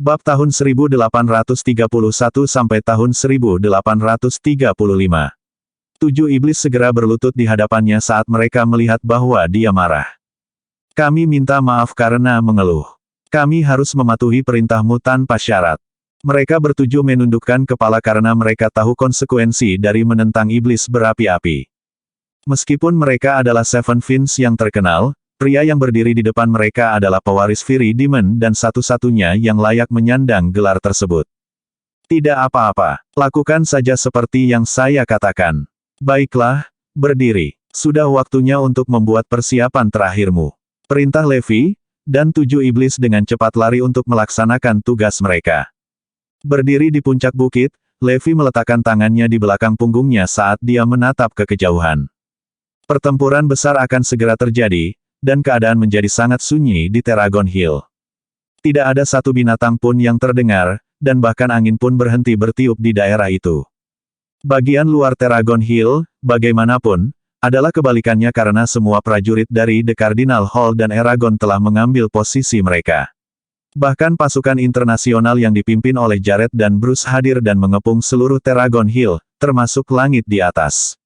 Bab tahun 1831 sampai tahun 1835. Tujuh iblis segera berlutut di hadapannya saat mereka melihat bahwa dia marah. Kami minta maaf karena mengeluh. Kami harus mematuhi perintahmu tanpa syarat. Mereka bertujuh menundukkan kepala karena mereka tahu konsekuensi dari menentang iblis berapi-api. Meskipun mereka adalah Seven Fins yang terkenal, pria yang berdiri di depan mereka adalah pewaris Fiery Demon dan satu-satunya yang layak menyandang gelar tersebut. Tidak apa-apa, lakukan saja seperti yang saya katakan. Baiklah, berdiri. Sudah waktunya untuk membuat persiapan terakhirmu. Perintah Levi, dan tujuh iblis dengan cepat lari untuk melaksanakan tugas mereka. Berdiri di puncak bukit, Levi meletakkan tangannya di belakang punggungnya saat dia menatap ke kejauhan. Pertempuran besar akan segera terjadi, dan keadaan menjadi sangat sunyi di Teragon Hill. Tidak ada satu binatang pun yang terdengar, dan bahkan angin pun berhenti bertiup di daerah itu. Bagian luar Teragon Hill, bagaimanapun, adalah kebalikannya karena semua prajurit dari The Cardinal Hall dan Eragon telah mengambil posisi mereka. Bahkan pasukan internasional yang dipimpin oleh Jared dan Bruce hadir dan mengepung seluruh Teragon Hill, termasuk langit di atas.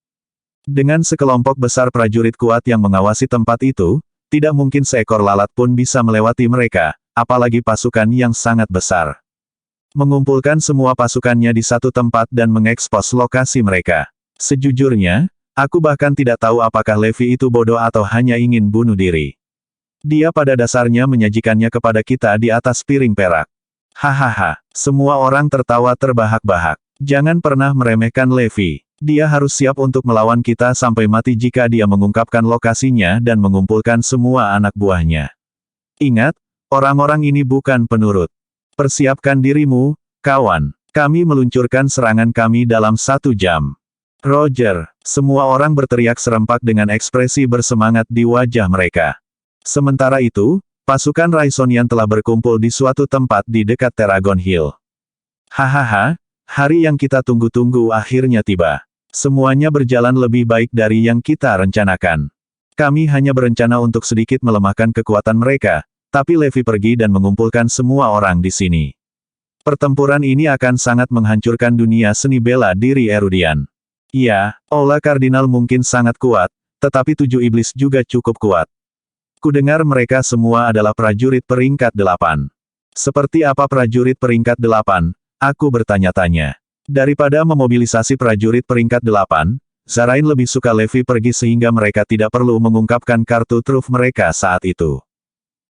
Dengan sekelompok besar prajurit kuat yang mengawasi tempat itu, tidak mungkin seekor lalat pun bisa melewati mereka, apalagi pasukan yang sangat besar. Mengumpulkan semua pasukannya di satu tempat dan mengekspos lokasi mereka. Sejujurnya, aku bahkan tidak tahu apakah Levi itu bodoh atau hanya ingin bunuh diri. Dia pada dasarnya menyajikannya kepada kita di atas piring perak. Hahaha, semua orang tertawa terbahak-bahak. Jangan pernah meremehkan Levi. Dia harus siap untuk melawan kita sampai mati jika dia mengungkapkan lokasinya dan mengumpulkan semua anak buahnya. Ingat, orang-orang ini bukan penurut. Persiapkan dirimu, kawan. Kami meluncurkan serangan kami dalam 1 jam. Roger, semua orang berteriak serempak dengan ekspresi bersemangat di wajah mereka. Sementara itu, pasukan Raisonian telah berkumpul di suatu tempat di dekat Teragon Hill. Hahaha, hari yang kita tunggu-tunggu akhirnya tiba. Semuanya berjalan lebih baik dari yang kita rencanakan. Kami hanya berencana untuk sedikit melemahkan kekuatan mereka, tapi Levi pergi dan mengumpulkan semua orang di sini. Pertempuran ini akan sangat menghancurkan dunia seni bela diri Erudian. Ya, Aula Kardinal mungkin sangat kuat, tetapi tujuh iblis juga cukup kuat. Kudengar mereka semua adalah prajurit peringkat 8. Seperti apa prajurit peringkat 8? Aku bertanya-tanya. Daripada memobilisasi prajurit peringkat 8, Zarain lebih suka Levi pergi sehingga mereka tidak perlu mengungkapkan kartu truf mereka saat itu.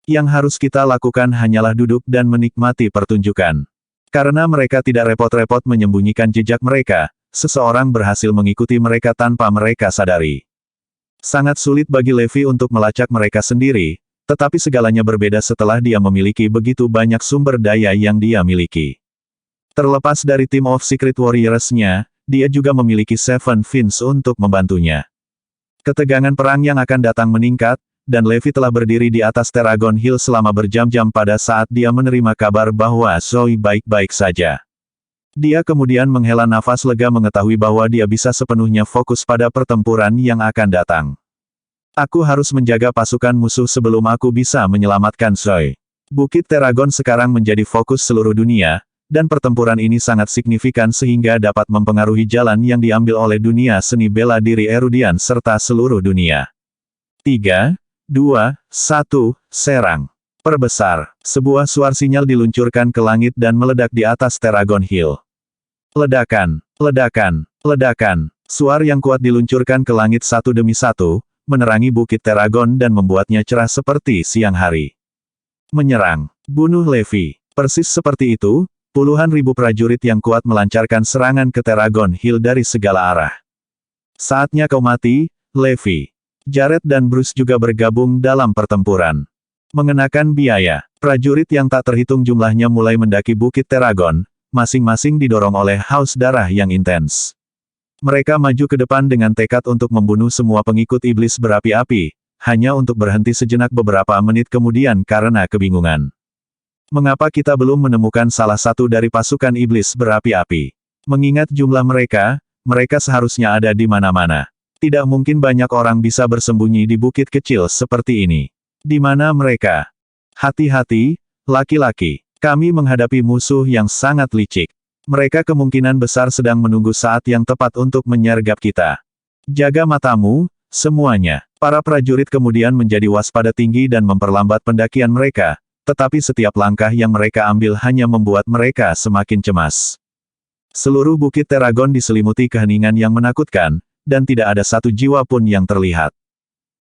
Yang harus kita lakukan hanyalah duduk dan menikmati pertunjukan. Karena mereka tidak repot-repot menyembunyikan jejak mereka, seseorang berhasil mengikuti mereka tanpa mereka sadari. Sangat sulit bagi Levi untuk melacak mereka sendiri, tetapi segalanya berbeda setelah dia memiliki begitu banyak sumber daya yang dia miliki. Terlepas dari Team of Secret Warriors-nya, dia juga memiliki Seven Fins untuk membantunya. Ketegangan perang yang akan datang meningkat, dan Levi telah berdiri di atas Teragon Hill selama berjam-jam pada saat dia menerima kabar bahwa Zoe baik-baik saja. Dia kemudian menghela nafas lega mengetahui bahwa dia bisa sepenuhnya fokus pada pertempuran yang akan datang. Aku harus menjaga pasukan musuh sebelum aku bisa menyelamatkan Zoe. Bukit Teragon sekarang menjadi fokus seluruh dunia, dan pertempuran ini sangat signifikan sehingga dapat mempengaruhi jalan yang diambil oleh dunia seni bela diri Erudian serta seluruh dunia. 3, 2, 1, serang. Perbesar. Sebuah suar sinyal diluncurkan ke langit dan meledak di atas Teragon Hill. Ledakan, ledakan, ledakan. Suar yang kuat diluncurkan ke langit satu demi satu, menerangi bukit Teragon dan membuatnya cerah seperti siang hari. Menyerang. Bunuh Levi. Persis seperti itu, puluhan ribu prajurit yang kuat melancarkan serangan ke Teragon Hill dari segala arah. Saatnya kau mati, Levi. Jared dan Bruce juga bergabung dalam pertempuran. Mengenakan biaya, prajurit yang tak terhitung jumlahnya mulai mendaki bukit Teragon, masing-masing didorong oleh haus darah yang intens. Mereka maju ke depan dengan tekad untuk membunuh semua pengikut iblis berapi-api, hanya untuk berhenti sejenak beberapa menit kemudian karena kebingungan. Mengapa kita belum menemukan salah satu dari pasukan iblis berapi-api? Mengingat jumlah mereka, mereka seharusnya ada di mana-mana. Tidak mungkin banyak orang bisa bersembunyi di bukit kecil seperti ini. Di mana mereka? Hati-hati, laki-laki. Kami menghadapi musuh yang sangat licik. Mereka kemungkinan besar sedang menunggu saat yang tepat untuk menyergap kita. Jaga matamu, semuanya. Para prajurit kemudian menjadi waspada tinggi dan memperlambat pendakian mereka, tetapi setiap langkah yang mereka ambil hanya membuat mereka semakin cemas. Seluruh bukit Teragon diselimuti keheningan yang menakutkan, dan tidak ada satu jiwa pun yang terlihat.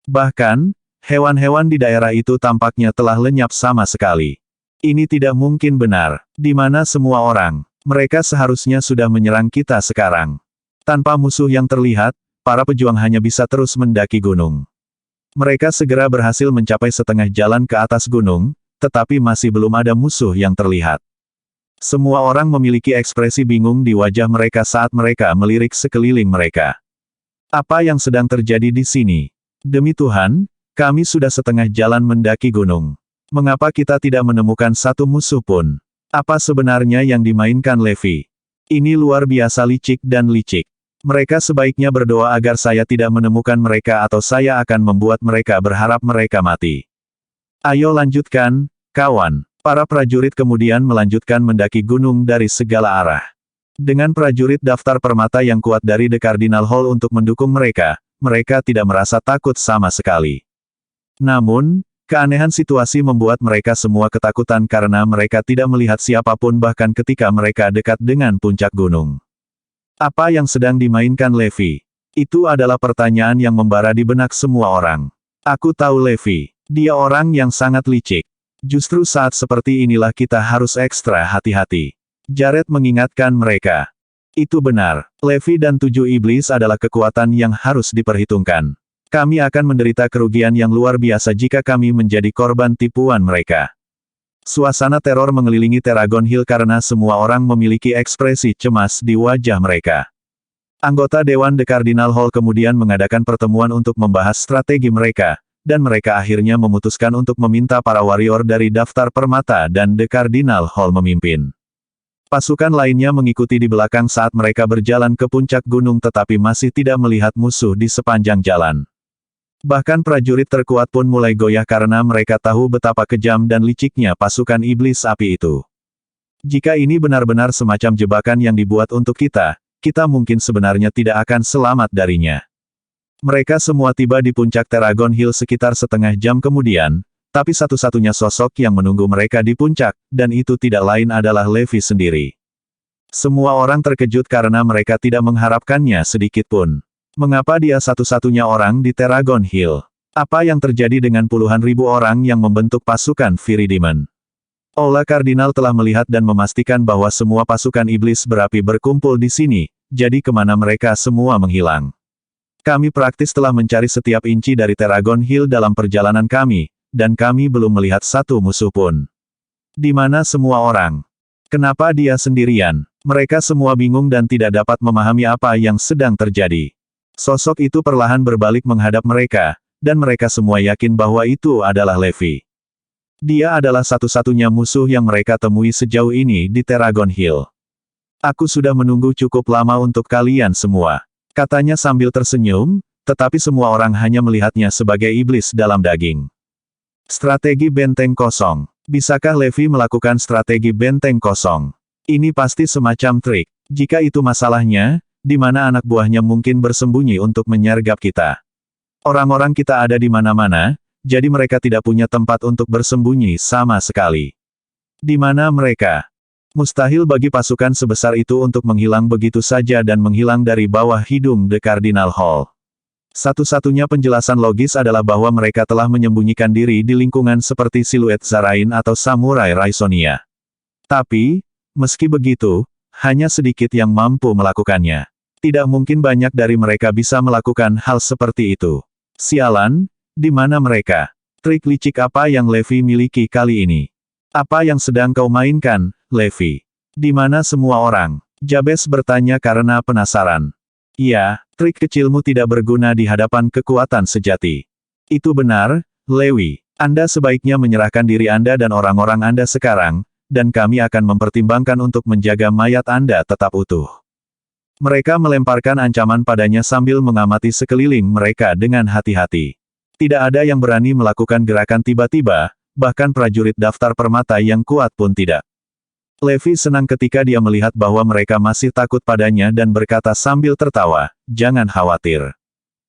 Bahkan, hewan-hewan di daerah itu tampaknya telah lenyap sama sekali. Ini tidak mungkin benar. Di mana semua orang? Mereka seharusnya sudah menyerang kita sekarang. Tanpa musuh yang terlihat, para pejuang hanya bisa terus mendaki gunung. Mereka segera berhasil mencapai setengah jalan ke atas gunung, tetapi masih belum ada musuh yang terlihat. Semua orang memiliki ekspresi bingung di wajah mereka saat mereka melirik sekeliling mereka. Apa yang sedang terjadi di sini? Demi Tuhan, kami sudah setengah jalan mendaki gunung. Mengapa kita tidak menemukan satu musuh pun? Apa sebenarnya yang dimainkan Levi? Ini luar biasa licik dan licik. Mereka sebaiknya berdoa agar saya tidak menemukan mereka atau saya akan membuat mereka berharap mereka mati. Ayo lanjutkan, kawan. Para prajurit kemudian melanjutkan mendaki gunung dari segala arah. Dengan prajurit daftar permata yang kuat dari The Cardinal Hall untuk mendukung mereka, mereka tidak merasa takut sama sekali. Namun, keanehan situasi membuat mereka semua ketakutan karena mereka tidak melihat siapapun bahkan ketika mereka dekat dengan puncak gunung. Apa yang sedang dimainkan Levi? Itu adalah pertanyaan yang membara di benak semua orang. Aku tahu Levi. Dia orang yang sangat licik. Justru saat seperti inilah kita harus ekstra hati-hati. Jared mengingatkan mereka. Itu benar. Levi dan 7 iblis adalah kekuatan yang harus diperhitungkan. Kami akan menderita kerugian yang luar biasa jika kami menjadi korban tipuan mereka. Suasana teror mengelilingi Teragon Hill karena semua orang memiliki ekspresi cemas di wajah mereka. Anggota Dewan The Cardinal Hall kemudian mengadakan pertemuan untuk membahas strategi mereka, dan mereka akhirnya memutuskan untuk meminta para warrior dari daftar permata dan The Cardinal Hall memimpin. Pasukan lainnya mengikuti di belakang saat mereka berjalan ke puncak gunung tetapi masih tidak melihat musuh di sepanjang jalan. Bahkan prajurit terkuat pun mulai goyah karena mereka tahu betapa kejam dan liciknya pasukan iblis api itu. Jika ini benar-benar semacam jebakan yang dibuat untuk kita, kita mungkin sebenarnya tidak akan selamat darinya. Mereka semua tiba di puncak Teragon Hill sekitar setengah jam kemudian, tapi satu-satunya sosok yang menunggu mereka di puncak, dan itu tidak lain adalah Levi sendiri. Semua orang terkejut karena mereka tidak mengharapkannya sedikit pun. Mengapa dia satu-satunya orang di Teragon Hill? Apa yang terjadi dengan puluhan ribu orang yang membentuk pasukan Viridimen? Aula Kardinal telah melihat dan memastikan bahwa semua pasukan iblis berapi berkumpul di sini, jadi kemana mereka semua menghilang. Kami praktis telah mencari setiap inci dari Teragon Hill dalam perjalanan kami, dan kami belum melihat satu musuh pun. Di mana semua orang? Kenapa dia sendirian? Mereka semua bingung dan tidak dapat memahami apa yang sedang terjadi. Sosok itu perlahan berbalik menghadap mereka, dan mereka semua yakin bahwa itu adalah Levi. Dia adalah satu-satunya musuh yang mereka temui sejauh ini di Teragon Hill. Aku sudah menunggu cukup lama untuk kalian semua, katanya sambil tersenyum, tetapi semua orang hanya melihatnya sebagai iblis dalam daging. Strategi benteng kosong. Bisakah Levi melakukan strategi benteng kosong? Ini pasti semacam trik. Jika itu masalahnya, di mana anak buahnya mungkin bersembunyi untuk menyergap kita? Orang-orang kita ada di mana-mana, jadi mereka tidak punya tempat untuk bersembunyi sama sekali. Di mana mereka? Mustahil bagi pasukan sebesar itu untuk menghilang begitu saja dan menghilang dari bawah hidung The Cardinal Hall. Satu-satunya penjelasan logis adalah bahwa mereka telah menyembunyikan diri di lingkungan seperti siluet Zarain atau Samurai Raisonia. Tapi, meski begitu, hanya sedikit yang mampu melakukannya. Tidak mungkin banyak dari mereka bisa melakukan hal seperti itu. Sialan, di mana mereka? Trik licik apa yang Levi miliki kali ini? Apa yang sedang kau mainkan, Levi? Di mana semua orang? Jabez bertanya karena penasaran. Ya, trik kecilmu tidak berguna di hadapan kekuatan sejati. Itu benar, Levi. Anda sebaiknya menyerahkan diri Anda dan orang-orang Anda sekarang, dan kami akan mempertimbangkan untuk menjaga mayat Anda tetap utuh. Mereka melemparkan ancaman padanya sambil mengamati sekeliling mereka dengan hati-hati. Tidak ada yang berani melakukan gerakan tiba-tiba, bahkan prajurit daftar permata yang kuat pun tidak. Levi senang ketika dia melihat bahwa mereka masih takut padanya dan berkata sambil tertawa, "Jangan khawatir.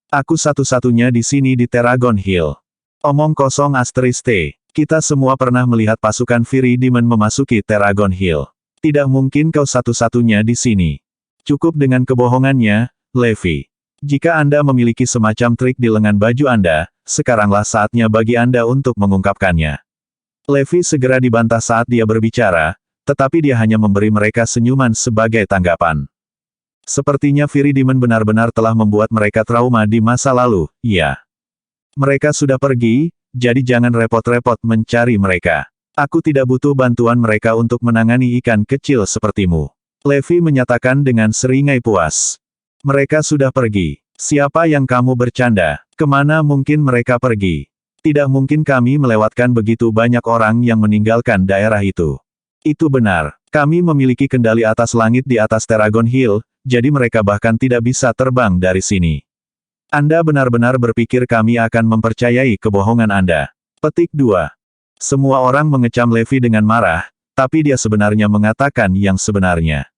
Aku satu-satunya di sini di Terragon Hill." Omong kosong *T. Kita semua pernah melihat pasukan Fury Demon memasuki Terragon Hill. Tidak mungkin kau satu-satunya di sini. Cukup dengan kebohongannya, Levi. Jika Anda memiliki semacam trik di lengan baju Anda, sekaranglah saatnya bagi Anda untuk mengungkapkannya. Levi segera dibantah saat dia berbicara, tetapi dia hanya memberi mereka senyuman sebagai tanggapan. Sepertinya Fury Demon benar-benar telah membuat mereka trauma di masa lalu, ya. Mereka sudah pergi, jadi jangan repot-repot mencari mereka. Aku tidak butuh bantuan mereka untuk menangani ikan kecil sepertimu. Levi menyatakan dengan seringai puas. Mereka sudah pergi. Siapa yang kamu bercanda? Kemana mungkin mereka pergi? Tidak mungkin kami melewatkan begitu banyak orang yang meninggalkan daerah itu. Itu benar. Kami memiliki kendali atas langit di atas Terragon Hill, jadi mereka bahkan tidak bisa terbang dari sini. Anda benar-benar berpikir kami akan mempercayai kebohongan Anda. Petik 2. Semua orang mengecam Levi dengan marah, tapi dia sebenarnya mengatakan yang sebenarnya.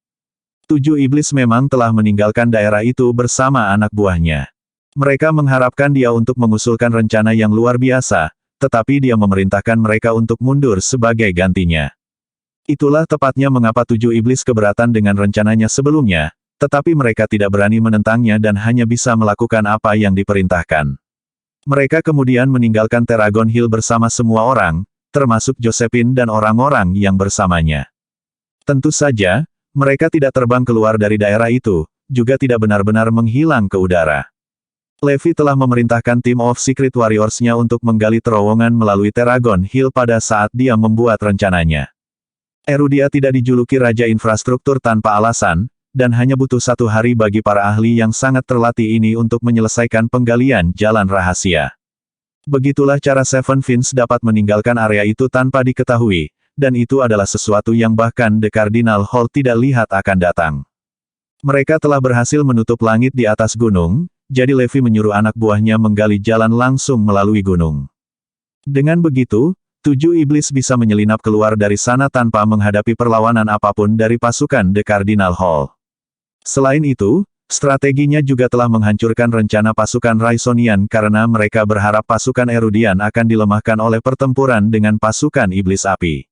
7 iblis memang telah meninggalkan daerah itu bersama anak buahnya. Mereka mengharapkan dia untuk mengusulkan rencana yang luar biasa, tetapi dia memerintahkan mereka untuk mundur sebagai gantinya. Itulah tepatnya mengapa 7 iblis keberatan dengan rencananya sebelumnya, tetapi mereka tidak berani menentangnya dan hanya bisa melakukan apa yang diperintahkan. Mereka kemudian meninggalkan Terragon Hill bersama semua orang, termasuk Josephine dan orang-orang yang bersamanya. Tentu saja, mereka tidak terbang keluar dari daerah itu, juga tidak benar-benar menghilang ke udara. Levi telah memerintahkan tim of Secret Warriors-nya untuk menggali terowongan melalui Terragon Hill pada saat dia membuat rencananya. Erudia tidak dijuluki Raja Infrastruktur tanpa alasan, dan hanya butuh 1 hari bagi para ahli yang sangat terlatih ini untuk menyelesaikan penggalian jalan rahasia. Begitulah cara Seven Fins dapat meninggalkan area itu tanpa diketahui, dan itu adalah sesuatu yang bahkan The Cardinal Hall tidak lihat akan datang. Mereka telah berhasil menutup langit di atas gunung, jadi Levi menyuruh anak buahnya menggali jalan langsung melalui gunung. Dengan begitu, 7 iblis bisa menyelinap keluar dari sana tanpa menghadapi perlawanan apapun dari pasukan The Cardinal Hall. Selain itu, strateginya juga telah menghancurkan rencana pasukan Raisonian karena mereka berharap pasukan Erudian akan dilemahkan oleh pertempuran dengan pasukan iblis api.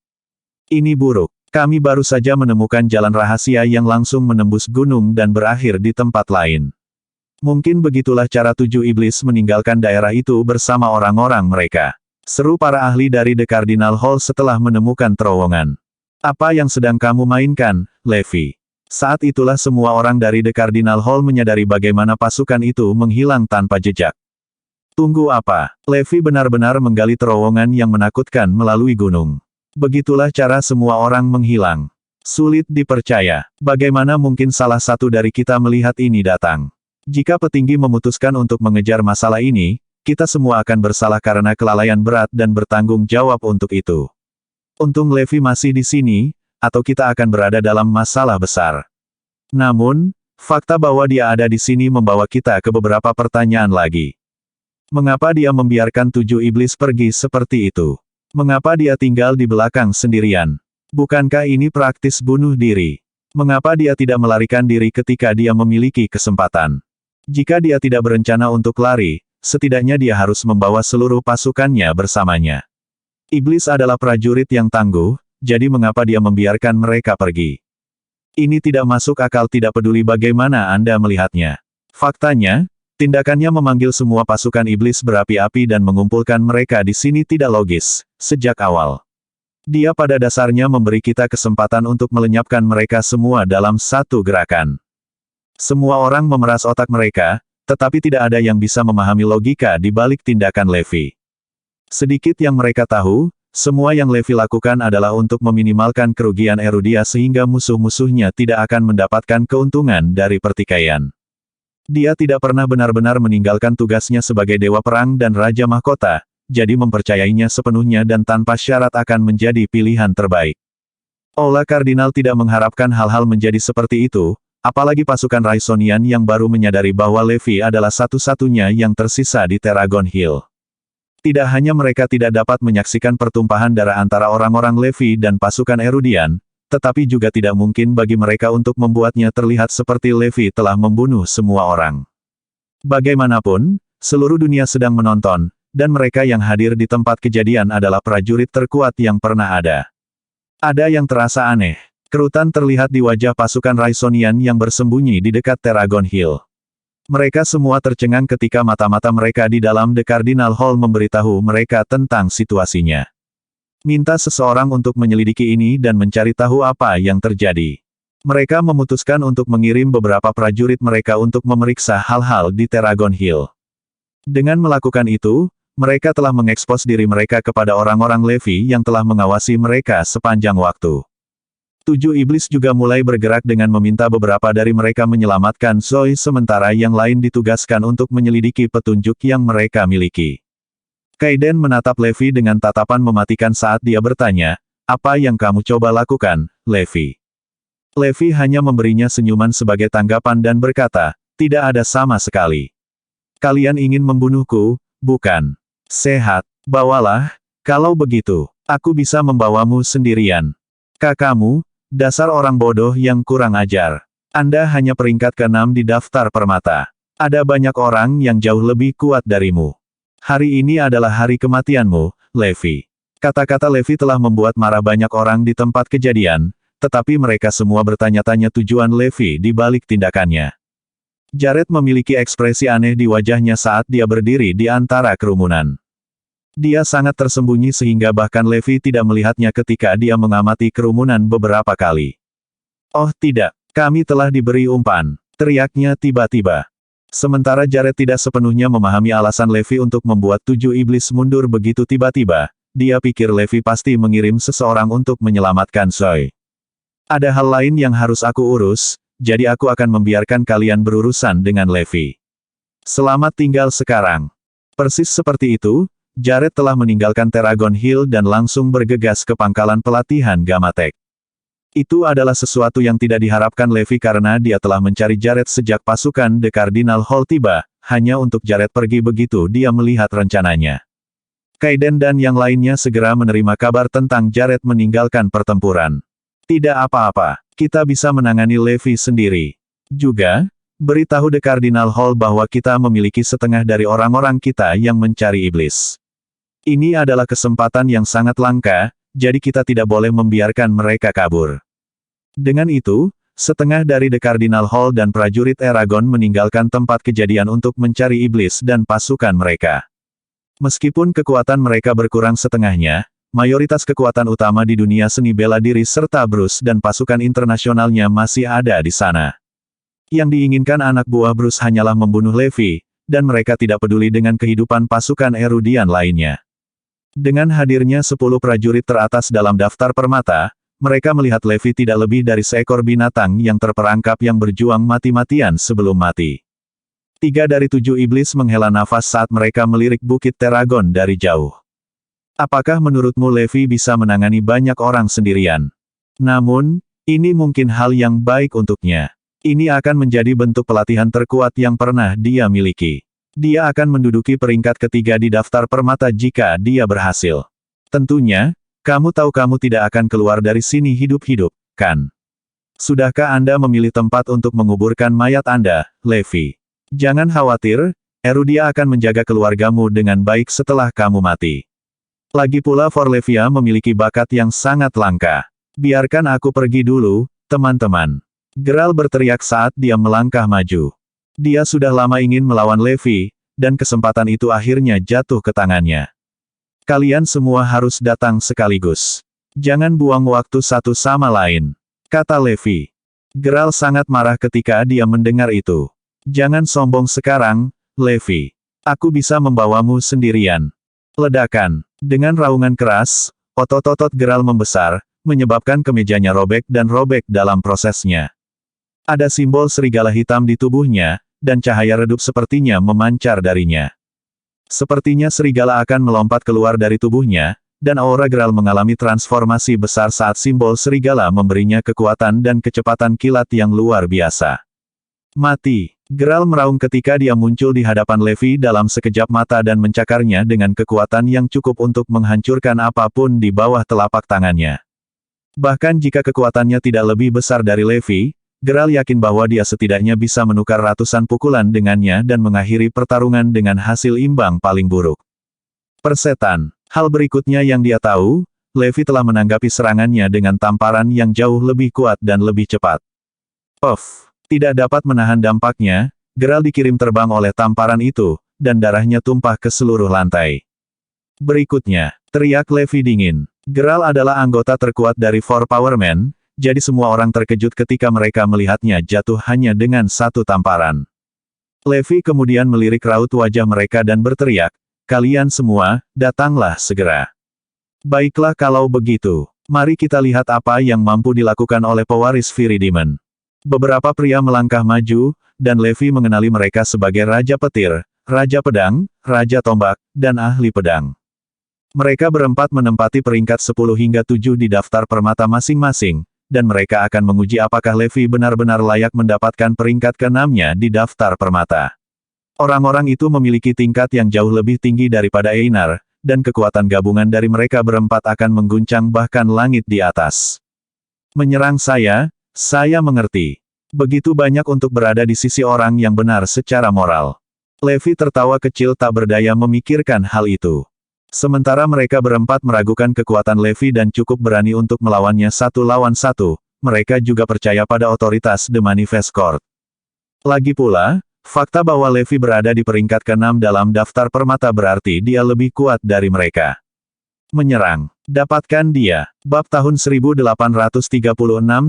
Ini buruk. Kami baru saja menemukan jalan rahasia yang langsung menembus gunung dan berakhir di tempat lain. Mungkin begitulah cara 7 iblis meninggalkan daerah itu bersama orang-orang mereka. Seru para ahli dari The Cardinal Hall setelah menemukan terowongan. Apa yang sedang kamu mainkan, Levi? Saat itulah semua orang dari The Cardinal Hall menyadari bagaimana pasukan itu menghilang tanpa jejak. Tunggu apa? Levi benar-benar menggali terowongan yang menakutkan melalui gunung. Begitulah cara semua orang menghilang. Sulit dipercaya. Bagaimana mungkin salah satu dari kita melihat ini datang? Jika petinggi memutuskan untuk mengejar masalah ini, kita semua akan bersalah karena kelalaian berat dan bertanggung jawab untuk itu. Untung Levi masih di sini, atau kita akan berada dalam masalah besar. Namun, fakta bahwa dia ada di sini membawa kita ke beberapa pertanyaan lagi. Mengapa dia membiarkan 7 iblis pergi seperti itu? Mengapa dia tinggal di belakang sendirian? Bukankah ini praktis bunuh diri? Mengapa dia tidak melarikan diri ketika dia memiliki kesempatan? Jika dia tidak berencana untuk lari, setidaknya dia harus membawa seluruh pasukannya bersamanya. Iblis adalah prajurit yang tangguh, jadi mengapa dia membiarkan mereka pergi? Ini tidak masuk akal, tidak peduli bagaimana Anda melihatnya. Faktanya, tindakannya memanggil semua pasukan iblis berapi-api dan mengumpulkan mereka di sini tidak logis, sejak awal. Dia pada dasarnya memberi kita kesempatan untuk melenyapkan mereka semua dalam satu gerakan. Semua orang memeras otak mereka, tetapi tidak ada yang bisa memahami logika di balik tindakan Levi. Sedikit yang mereka tahu, semua yang Levi lakukan adalah untuk meminimalkan kerugian Erudia sehingga musuh-musuhnya tidak akan mendapatkan keuntungan dari pertikaian. Dia tidak pernah benar-benar meninggalkan tugasnya sebagai Dewa Perang dan Raja Mahkota, jadi mempercayainya sepenuhnya dan tanpa syarat akan menjadi pilihan terbaik. Aula Kardinal tidak mengharapkan hal-hal menjadi seperti itu, apalagi pasukan Raisonian yang baru menyadari bahwa Levi adalah satu-satunya yang tersisa di Terragon Hill. Tidak hanya mereka tidak dapat menyaksikan pertumpahan darah antara orang-orang Levi dan pasukan Erudian, tetapi juga tidak mungkin bagi mereka untuk membuatnya terlihat seperti Levi telah membunuh semua orang. Bagaimanapun, seluruh dunia sedang menonton, dan mereka yang hadir di tempat kejadian adalah prajurit terkuat yang pernah ada. Ada yang terasa aneh. Kerutan terlihat di wajah pasukan Raisonian yang bersembunyi di dekat Teragon Hill. Mereka semua tercengang ketika mata-mata mereka di dalam The Cardinal Hall memberitahu mereka tentang situasinya. Minta seseorang untuk menyelidiki ini dan mencari tahu apa yang terjadi. Mereka memutuskan untuk mengirim beberapa prajurit mereka untuk memeriksa hal-hal di Teragon Hill. Dengan melakukan itu, mereka telah mengekspos diri mereka kepada orang-orang Levi yang telah mengawasi mereka sepanjang waktu. 7 iblis juga mulai bergerak dengan meminta beberapa dari mereka menyelamatkan Zoe sementara yang lain ditugaskan untuk menyelidiki petunjuk yang mereka miliki. Kaiden menatap Levi dengan tatapan mematikan saat dia bertanya, "Apa yang kamu coba lakukan, Levi?" Levi hanya memberinya senyuman sebagai tanggapan dan berkata, "Tidak ada sama sekali. Kalian ingin membunuhku, bukan? Sehat, bawalah, kalau begitu, aku bisa membawamu sendirian. Kakakmu, dasar orang bodoh yang kurang ajar. Anda hanya peringkat ke-6 di daftar permata. Ada banyak orang yang jauh lebih kuat darimu. Hari ini adalah hari kematianmu, Levi." Kata-kata Levi telah membuat marah banyak orang di tempat kejadian, tetapi mereka semua bertanya-tanya tujuan Levi di balik tindakannya. Jared memiliki ekspresi aneh di wajahnya saat dia berdiri di antara kerumunan. Dia sangat tersembunyi sehingga bahkan Levi tidak melihatnya ketika dia mengamati kerumunan beberapa kali. "Oh tidak, kami telah diberi umpan," teriaknya tiba-tiba. Sementara Jared tidak sepenuhnya memahami alasan Levi untuk membuat 7 iblis mundur begitu tiba-tiba, dia pikir Levi pasti mengirim seseorang untuk menyelamatkan Zoe. "Ada hal lain yang harus aku urus, jadi aku akan membiarkan kalian berurusan dengan Levi. Selamat tinggal sekarang." Persis seperti itu, Jared telah meninggalkan Teragon Hill dan langsung bergegas ke pangkalan pelatihan Gamatek. Itu adalah sesuatu yang tidak diharapkan Levi karena dia telah mencari Jared sejak pasukan The Cardinal Hall tiba, hanya untuk Jared pergi begitu dia melihat rencananya. Kaiden dan yang lainnya segera menerima kabar tentang Jared meninggalkan pertempuran. "Tidak apa-apa, kita bisa menangani Levi sendiri. Juga, beritahu The Cardinal Hall bahwa kita memiliki setengah dari orang-orang kita yang mencari iblis. Ini adalah kesempatan yang sangat langka, jadi kita tidak boleh membiarkan mereka kabur." Dengan itu, setengah dari The Cardinal Hall dan prajurit Eragon meninggalkan tempat kejadian untuk mencari iblis dan pasukan mereka. Meskipun kekuatan mereka berkurang setengahnya, mayoritas kekuatan utama di dunia seni bela diri serta Bruce dan pasukan internasionalnya masih ada di sana. Yang diinginkan anak buah Bruce hanyalah membunuh Levi, dan mereka tidak peduli dengan kehidupan pasukan Erudian lainnya. Dengan hadirnya 10 prajurit teratas dalam daftar permata, mereka melihat Levi tidak lebih dari seekor binatang yang terperangkap yang berjuang mati-matian sebelum mati. 3 dari 7 iblis menghela nafas saat mereka melirik Bukit Teragon dari jauh. "Apakah menurutmu Levi bisa menangani banyak orang sendirian? Namun, ini mungkin hal yang baik untuknya. Ini akan menjadi bentuk pelatihan terkuat yang pernah dia miliki. Dia akan menduduki peringkat ketiga di daftar permata jika dia berhasil. Tentunya, kamu tahu kamu tidak akan keluar dari sini hidup-hidup, kan? Sudahkah Anda memilih tempat untuk menguburkan mayat Anda, Levi? Jangan khawatir, Erudia akan menjaga keluargamu dengan baik setelah kamu mati. Lagi pula Forlevia memiliki bakat yang sangat langka. Biarkan aku pergi dulu, teman-teman." Geralt berteriak saat dia melangkah maju. Dia sudah lama ingin melawan Levi, dan kesempatan itu akhirnya jatuh ke tangannya. "Kalian semua harus datang sekaligus. Jangan buang waktu satu sama lain," kata Levi. Geralt sangat marah ketika dia mendengar itu. "Jangan sombong sekarang, Levi. Aku bisa membawamu sendirian." Ledakan. Dengan raungan keras, otot-otot Geralt membesar, menyebabkan kemejanya robek dan robek dalam prosesnya. Ada simbol serigala hitam di tubuhnya, dan cahaya redup sepertinya memancar darinya. Sepertinya serigala akan melompat keluar dari tubuhnya, dan aura Geralt mengalami transformasi besar saat simbol serigala memberinya kekuatan dan kecepatan kilat yang luar biasa. "Mati!" Geralt meraung ketika dia muncul di hadapan Levi dalam sekejap mata dan mencakarnya dengan kekuatan yang cukup untuk menghancurkan apapun di bawah telapak tangannya. Bahkan jika kekuatannya tidak lebih besar dari Levi, Geralt yakin bahwa dia setidaknya bisa menukar ratusan pukulan dengannya dan mengakhiri pertarungan dengan hasil imbang paling buruk. Persetan. Hal berikutnya yang dia tahu, Levi telah menanggapi serangannya dengan tamparan yang jauh lebih kuat dan lebih cepat. Tidak dapat menahan dampaknya, Geralt dikirim terbang oleh tamparan itu, dan darahnya tumpah ke seluruh lantai. Berikutnya, teriak Levi dingin. Geralt adalah anggota terkuat dari Four Power Men, jadi semua orang terkejut ketika mereka melihatnya jatuh hanya dengan satu tamparan. Levi kemudian melirik raut wajah mereka dan berteriak, "Kalian semua, datanglah segera." Baiklah kalau begitu, mari kita lihat apa yang mampu dilakukan oleh pewaris Viridimen. Beberapa pria melangkah maju, dan Levi mengenali mereka sebagai Raja Petir, Raja Pedang, Raja Tombak, dan Ahli Pedang. Mereka berempat menempati peringkat 10 hingga 7 di daftar permata masing-masing, dan mereka akan menguji apakah Levi benar-benar layak mendapatkan peringkat ke-6-nya di daftar permata. Orang-orang itu memiliki tingkat yang jauh lebih tinggi daripada Einar, dan kekuatan gabungan dari mereka berempat akan mengguncang bahkan langit di atas. Menyerang saya mengerti. Begitu banyak untuk berada di sisi orang yang benar secara moral. Levi tertawa kecil tak berdaya memikirkan hal itu. Sementara mereka berempat meragukan kekuatan Levi dan cukup berani untuk melawannya satu lawan satu, mereka juga percaya pada otoritas The Manifest Court. Lagi pula, fakta bahwa Levi berada di peringkat ke-6 dalam daftar permata berarti dia lebih kuat dari mereka. Menyerang. Dapatkan dia. Bab tahun 1836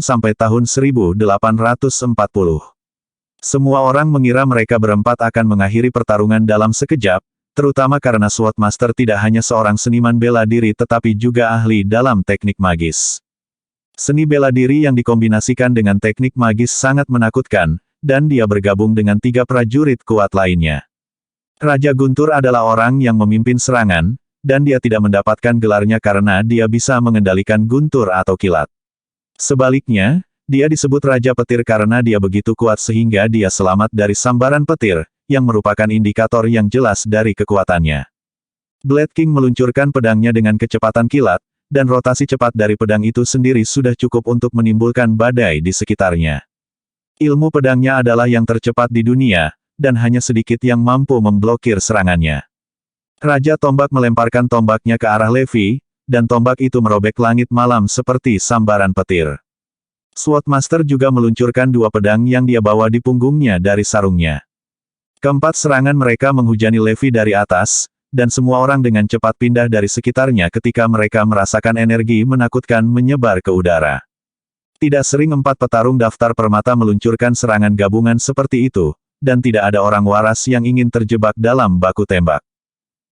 sampai tahun 1840. Semua orang mengira mereka berempat akan mengakhiri pertarungan dalam sekejap, terutama karena Swordmaster tidak hanya seorang seniman bela diri tetapi juga ahli dalam teknik magis. Seni bela diri yang dikombinasikan dengan teknik magis sangat menakutkan, dan dia bergabung dengan 3 prajurit kuat lainnya. Raja Guntur adalah orang yang memimpin serangan, dan dia tidak mendapatkan gelarnya karena dia bisa mengendalikan guntur atau kilat. Sebaliknya, dia disebut Raja Petir karena dia begitu kuat sehingga dia selamat dari sambaran petir, yang merupakan indikator yang jelas dari kekuatannya. Blade King meluncurkan pedangnya dengan kecepatan kilat, dan rotasi cepat dari pedang itu sendiri sudah cukup untuk menimbulkan badai di sekitarnya. Ilmu pedangnya adalah yang tercepat di dunia, dan hanya sedikit yang mampu memblokir serangannya. Raja Tombak melemparkan tombaknya ke arah Levi, dan tombak itu merobek langit malam seperti sambaran petir. Swordmaster juga meluncurkan 2 pedang yang dia bawa di punggungnya dari sarungnya. Keempat serangan mereka menghujani Levi dari atas, dan semua orang dengan cepat pindah dari sekitarnya ketika mereka merasakan energi menakutkan menyebar ke udara. Tidak sering 4 petarung daftar permata meluncurkan serangan gabungan seperti itu, dan tidak ada orang waras yang ingin terjebak dalam baku tembak.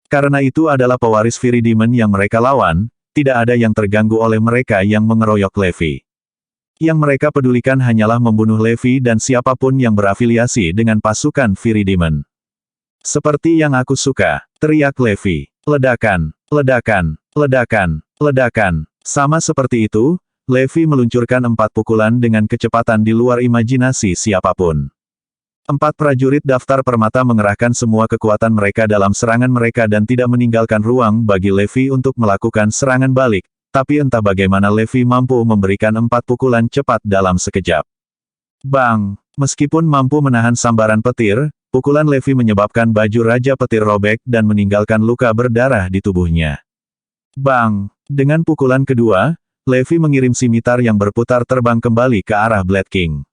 Karena itu adalah pewaris Viridimen yang mereka lawan, tidak ada yang terganggu oleh mereka yang mengeroyok Levi. Yang mereka pedulikan hanyalah membunuh Levi dan siapapun yang berafiliasi dengan pasukan Viridimen. Seperti yang aku suka, teriak Levi. Ledakan, ledakan, ledakan, ledakan. Sama seperti itu, Levi meluncurkan 4 pukulan dengan kecepatan di luar imajinasi siapapun. 4 prajurit daftar permata mengerahkan semua kekuatan mereka dalam serangan mereka dan tidak meninggalkan ruang bagi Levi untuk melakukan serangan balik. Tapi entah bagaimana Levi mampu memberikan 4 pukulan cepat dalam sekejap. Bang! Meskipun mampu menahan sambaran petir, pukulan Levi menyebabkan baju Raja Petir robek dan meninggalkan luka berdarah di tubuhnya. Bang! Dengan pukulan kedua, Levi mengirim simitar yang berputar terbang kembali ke arah Blade King.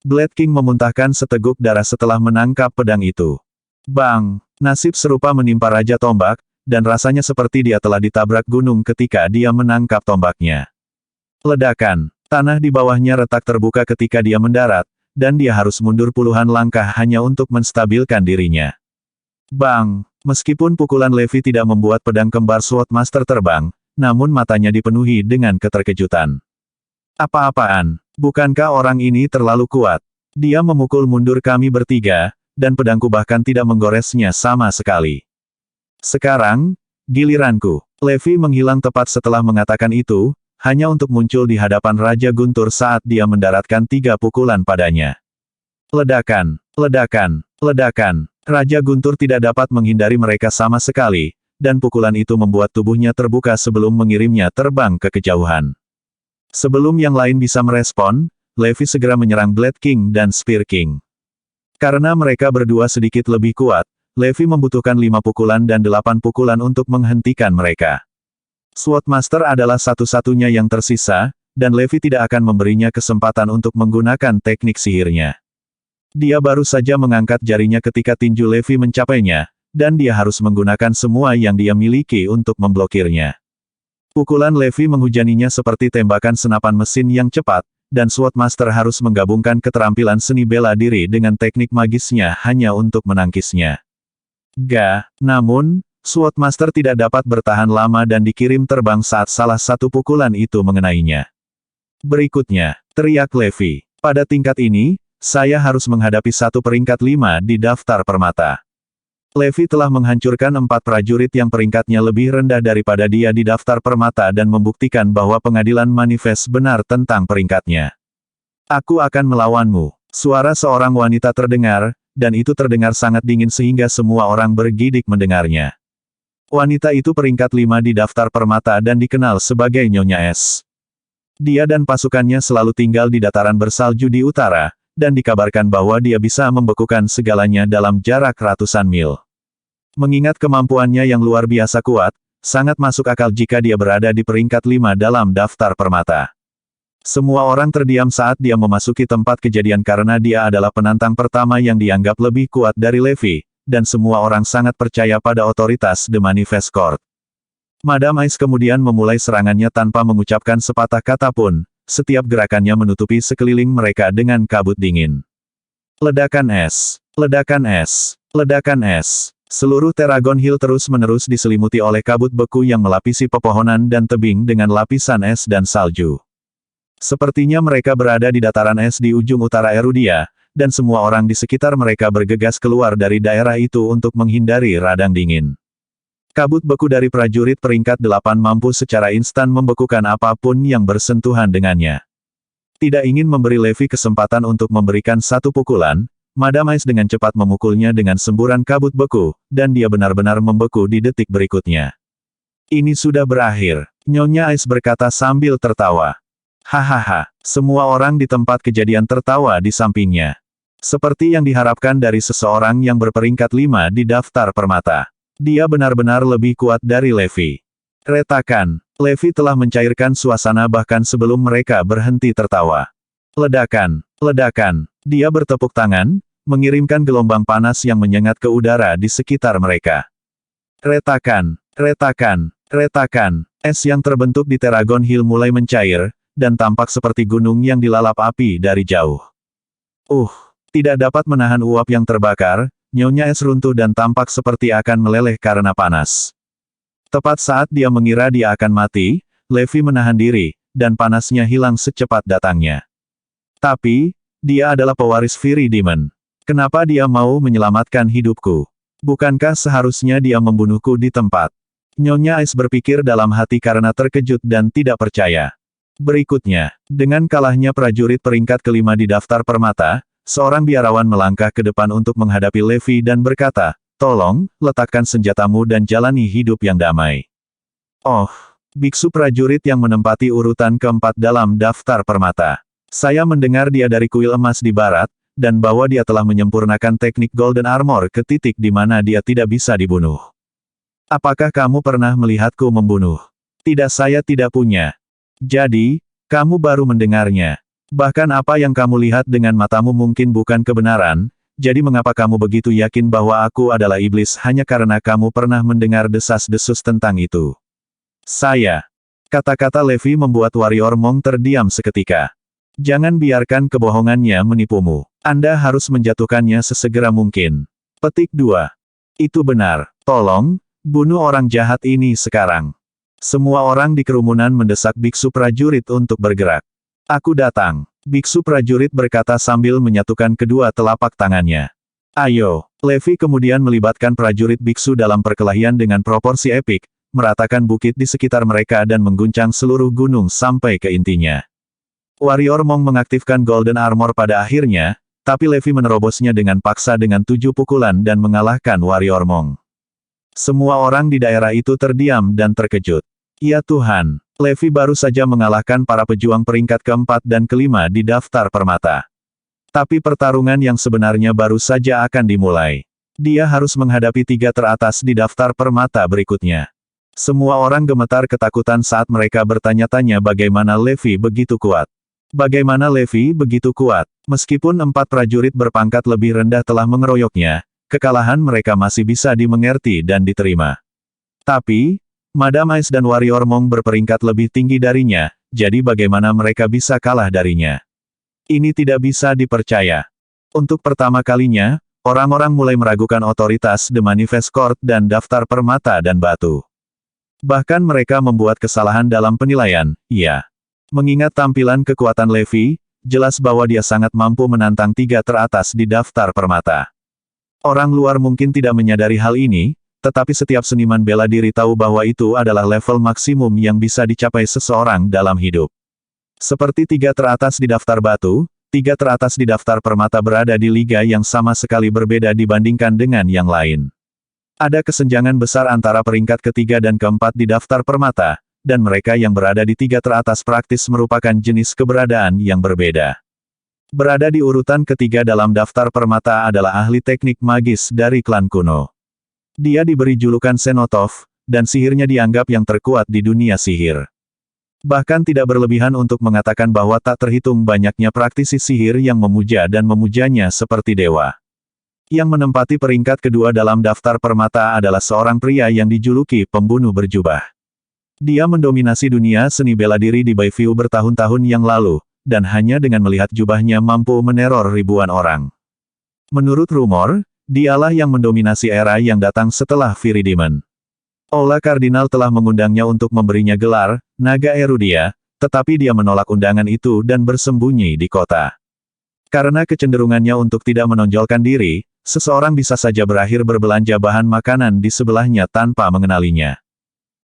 Blade King memuntahkan seteguk darah setelah menangkap pedang itu. Bang! Nasib serupa menimpa Raja Tombak, dan rasanya seperti dia telah ditabrak gunung ketika dia menangkap tombaknya. Ledakan. Tanah di bawahnya retak terbuka ketika dia mendarat, dan dia harus mundur puluhan langkah hanya untuk menstabilkan dirinya. Bang! Meskipun pukulan Levi tidak membuat pedang kembar Swordmaster terbang, namun matanya dipenuhi dengan keterkejutan. Apa-apaan? Bukankah orang ini terlalu kuat? Dia memukul mundur kami bertiga, dan pedangku bahkan tidak menggoresnya sama sekali. Sekarang, giliranku. Levi menghilang tepat setelah mengatakan itu, hanya untuk muncul di hadapan Raja Guntur saat dia mendaratkan 3 pukulan padanya. Ledakan, ledakan, ledakan. Raja Guntur tidak dapat menghindari mereka sama sekali, dan pukulan itu membuat tubuhnya terbuka sebelum mengirimnya terbang ke kejauhan. Sebelum yang lain bisa merespon, Levi segera menyerang Blade King dan Spear King. Karena mereka berdua sedikit lebih kuat, Levi membutuhkan 5 pukulan dan 8 pukulan untuk menghentikan mereka. Swordmaster adalah satu-satunya yang tersisa, dan Levi tidak akan memberinya kesempatan untuk menggunakan teknik sihirnya. Dia baru saja mengangkat jarinya ketika tinju Levi mencapainya, dan dia harus menggunakan semua yang dia miliki untuk memblokirnya. Pukulan Levi menghujaninya seperti tembakan senapan mesin yang cepat, dan Swordmaster harus menggabungkan keterampilan seni bela diri dengan teknik magisnya hanya untuk menangkisnya. Namun, Swordmaster tidak dapat bertahan lama dan dikirim terbang saat salah satu pukulan itu mengenainya. Berikutnya, teriak Levi. Pada tingkat ini, saya harus menghadapi satu peringkat 5 di daftar permata. Levi telah menghancurkan 4 prajurit yang peringkatnya lebih rendah daripada dia di daftar permata dan membuktikan bahwa pengadilan manifest benar tentang peringkatnya. Aku akan melawanmu. Suara seorang wanita terdengar, dan itu terdengar sangat dingin sehingga semua orang bergidik mendengarnya. Wanita itu peringkat 5 di daftar permata dan dikenal sebagai Nyonya S. Dia dan pasukannya selalu tinggal di dataran bersalju di utara, dan dikabarkan bahwa dia bisa membekukan segalanya dalam jarak ratusan mil. Mengingat kemampuannya yang luar biasa kuat, sangat masuk akal jika dia berada di peringkat 5 dalam daftar permata. Semua orang terdiam saat dia memasuki tempat kejadian karena dia adalah penantang pertama yang dianggap lebih kuat dari Levi, dan semua orang sangat percaya pada otoritas The Manifest Court. Madame Ice kemudian memulai serangannya tanpa mengucapkan sepatah kata pun, setiap gerakannya menutupi sekeliling mereka dengan kabut dingin. Ledakan es, ledakan es, ledakan es. Seluruh Terragon Hill terus-menerus diselimuti oleh kabut beku yang melapisi pepohonan dan tebing dengan lapisan es dan salju. Sepertinya mereka berada di dataran es di ujung utara Erudia, dan semua orang di sekitar mereka bergegas keluar dari daerah itu untuk menghindari radang dingin. Kabut beku dari prajurit peringkat 8 mampu secara instan membekukan apapun yang bersentuhan dengannya. Tidak ingin memberi Levi kesempatan untuk memberikan satu pukulan, Madame Ice dengan cepat memukulnya dengan semburan kabut beku, dan dia benar-benar membeku di detik berikutnya. Ini sudah berakhir, Nyonya Ice berkata sambil tertawa. Hahaha, semua orang di tempat kejadian tertawa di sampingnya. Seperti yang diharapkan dari seseorang yang berperingkat 5 di daftar permata. Dia benar-benar lebih kuat dari Levi. Retakan, Levi telah mencairkan suasana bahkan sebelum mereka berhenti tertawa. Ledakan, ledakan, dia bertepuk tangan, mengirimkan gelombang panas yang menyengat ke udara di sekitar mereka. Retakan, retakan, retakan, es yang terbentuk di Terragon Hill mulai mencair, dan tampak seperti gunung yang dilalap api dari jauh. Tidak dapat menahan uap yang terbakar, Nyonya Es runtuh dan tampak seperti akan meleleh karena panas. Tepat saat dia mengira dia akan mati, Levi menahan diri, dan panasnya hilang secepat datangnya. Tapi, dia adalah pewaris Fury Demon. Kenapa dia mau menyelamatkan hidupku? Bukankah seharusnya dia membunuhku di tempat? Nyonya Ice berpikir dalam hati karena terkejut dan tidak percaya. Berikutnya, dengan kalahnya prajurit peringkat kelima di daftar permata, seorang biarawan melangkah ke depan untuk menghadapi Levi dan berkata, "Tolong, letakkan senjatamu dan jalani hidup yang damai." Biksu prajurit yang menempati urutan keempat dalam daftar permata. Saya mendengar dia dari kuil emas di barat, dan bahwa dia telah menyempurnakan teknik Golden Armor ke titik di mana dia tidak bisa dibunuh. Apakah kamu pernah melihatku membunuh? Tidak, saya tidak punya. Jadi, kamu baru mendengarnya. Bahkan apa yang kamu lihat dengan matamu mungkin bukan kebenaran, jadi mengapa kamu begitu yakin bahwa aku adalah iblis hanya karena kamu pernah mendengar desas-desus tentang itu? Saya. Kata-kata Levi membuat warrior Monk terdiam seketika. Jangan biarkan kebohongannya menipumu. Anda harus menjatuhkannya sesegera mungkin. Petik 2. Itu benar. Tolong, bunuh orang jahat ini sekarang. Semua orang di kerumunan mendesak biksu prajurit untuk bergerak. Aku datang. Biksu prajurit berkata sambil menyatukan kedua telapak tangannya. Ayo. Levi kemudian melibatkan prajurit biksu dalam perkelahian dengan proporsi epik, meratakan bukit di sekitar mereka dan mengguncang seluruh gunung sampai ke intinya. Warrior Monk mengaktifkan Golden Armor pada akhirnya, tapi Levi menerobosnya dengan paksa dengan 7 pukulan dan mengalahkan Warrior Monk. Semua orang di daerah itu terdiam dan terkejut. Ya Tuhan, Levi baru saja mengalahkan para pejuang peringkat keempat dan kelima di daftar permata. Tapi pertarungan yang sebenarnya baru saja akan dimulai. Dia harus menghadapi tiga teratas di daftar permata berikutnya. Semua orang gemetar ketakutan saat mereka bertanya-tanya bagaimana Levi begitu kuat. Bagaimana Levi begitu kuat? Meskipun 4 prajurit berpangkat lebih rendah telah mengeroyoknya, kekalahan mereka masih bisa dimengerti dan diterima. Tapi, Madame Ice dan Warrior Monk berperingkat lebih tinggi darinya, jadi bagaimana mereka bisa kalah darinya? Ini tidak bisa dipercaya. Untuk pertama kalinya, orang-orang mulai meragukan otoritas The Manifest Court dan daftar permata dan batu. Bahkan mereka membuat kesalahan dalam penilaian, ya. Mengingat tampilan kekuatan Levi, jelas bahwa dia sangat mampu menantang tiga teratas di daftar permata. Orang luar mungkin tidak menyadari hal ini, tetapi setiap seniman bela diri tahu bahwa itu adalah level maksimum yang bisa dicapai seseorang dalam hidup. Seperti tiga teratas di daftar batu, tiga teratas di daftar permata berada di liga yang sama sekali berbeda dibandingkan dengan yang lain. Ada kesenjangan besar antara peringkat ketiga dan keempat di daftar permata, dan mereka yang berada di tiga teratas praktis merupakan jenis keberadaan yang berbeda. Berada di urutan ketiga dalam daftar permata adalah ahli teknik magis dari klan kuno. Dia diberi julukan Xenotov, dan sihirnya dianggap yang terkuat di dunia sihir. Bahkan tidak berlebihan untuk mengatakan bahwa tak terhitung banyaknya praktisi sihir yang memuja dan memujanya seperti dewa. Yang menempati peringkat kedua dalam daftar permata adalah seorang pria yang dijuluki pembunuh berjubah. Dia mendominasi dunia seni bela diri di Bayview bertahun-tahun yang lalu, dan hanya dengan melihat jubahnya mampu meneror ribuan orang. Menurut rumor, dialah yang mendominasi era yang datang setelah Viridimen. Ola Kardinal telah mengundangnya untuk memberinya gelar, Naga Erudia, tetapi dia menolak undangan itu dan bersembunyi di kota. Karena kecenderungannya untuk tidak menonjolkan diri, seseorang bisa saja berakhir berbelanja bahan makanan di sebelahnya tanpa mengenalinya.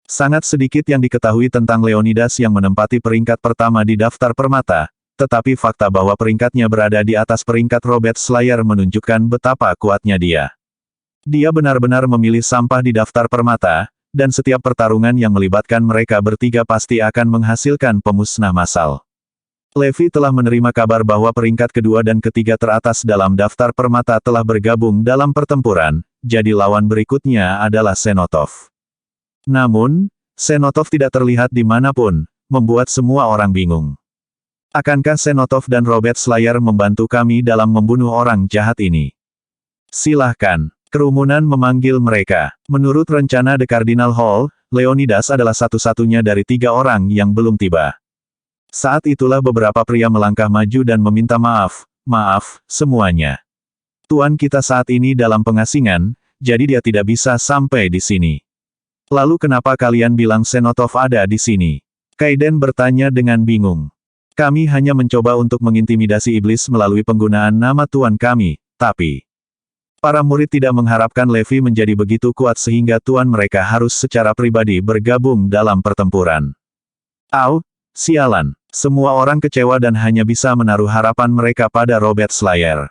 Sangat sedikit yang diketahui tentang Leonidas yang menempati peringkat pertama di daftar permata, tetapi fakta bahwa peringkatnya berada di atas peringkat Robert Slayer menunjukkan betapa kuatnya dia. Dia benar-benar memilih sampah di daftar permata, dan setiap pertarungan yang melibatkan mereka bertiga pasti akan menghasilkan pemusnah massal. Levi telah menerima kabar bahwa peringkat kedua dan ketiga teratas dalam daftar permata telah bergabung dalam pertempuran, jadi lawan berikutnya adalah Xenotov. Namun, Xenotov tidak terlihat dimanapun, membuat semua orang bingung. Akankah Xenotov dan Robert Slayer membantu kami dalam membunuh orang jahat ini? Silahkan. Kerumunan memanggil mereka. Menurut rencana The Cardinal Hall, Leonidas adalah satu-satunya dari 3 orang yang belum tiba. Saat itulah beberapa pria melangkah maju dan meminta maaf, maaf, semuanya. Tuan kita saat ini dalam pengasingan, jadi dia tidak bisa sampai di sini. Lalu kenapa kalian bilang Xenotov ada di sini? Kaiden bertanya dengan bingung. Kami hanya mencoba untuk mengintimidasi iblis melalui penggunaan nama Tuan kami, tapi para murid tidak mengharapkan Levi menjadi begitu kuat sehingga Tuan mereka harus secara pribadi bergabung dalam pertempuran. Au, sialan. Semua orang kecewa dan hanya bisa menaruh harapan mereka pada Robert Slayer.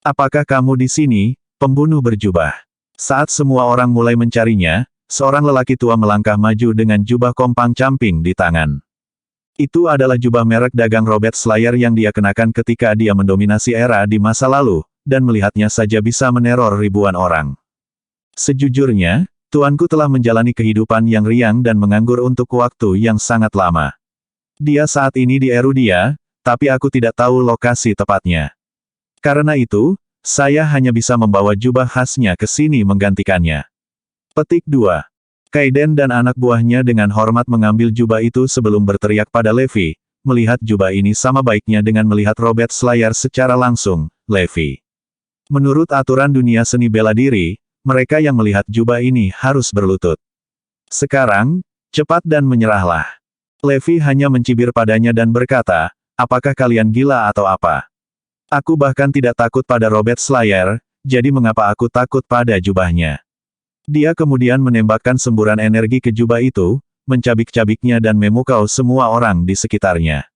Apakah kamu di sini, pembunuh berjubah? Saat semua orang mulai mencarinya, seorang lelaki tua melangkah maju dengan jubah kompang camping di tangan. Itu adalah jubah merek dagang Robert Slayer yang dia kenakan ketika dia mendominasi era di masa lalu, dan melihatnya saja bisa meneror ribuan orang. Sejujurnya, tuanku telah menjalani kehidupan yang riang dan menganggur untuk waktu yang sangat lama. Dia saat ini di Erudia, tapi aku tidak tahu lokasi tepatnya. Karena itu, saya hanya bisa membawa jubah khasnya ke sini menggantikannya. Petik 2. Kaiden dan anak buahnya dengan hormat mengambil jubah itu sebelum berteriak pada Levi, melihat jubah ini sama baiknya dengan melihat Robert Slayer secara langsung, Levi. Menurut aturan dunia seni bela diri, mereka yang melihat jubah ini harus berlutut. Sekarang, cepat dan menyerahlah. Levi hanya mencibir padanya dan berkata, apakah kalian gila atau apa? Aku bahkan tidak takut pada Robert Slayer, jadi mengapa aku takut pada jubahnya? Dia kemudian menembakkan semburan energi ke jubah itu, mencabik-cabiknya dan memukau semua orang di sekitarnya.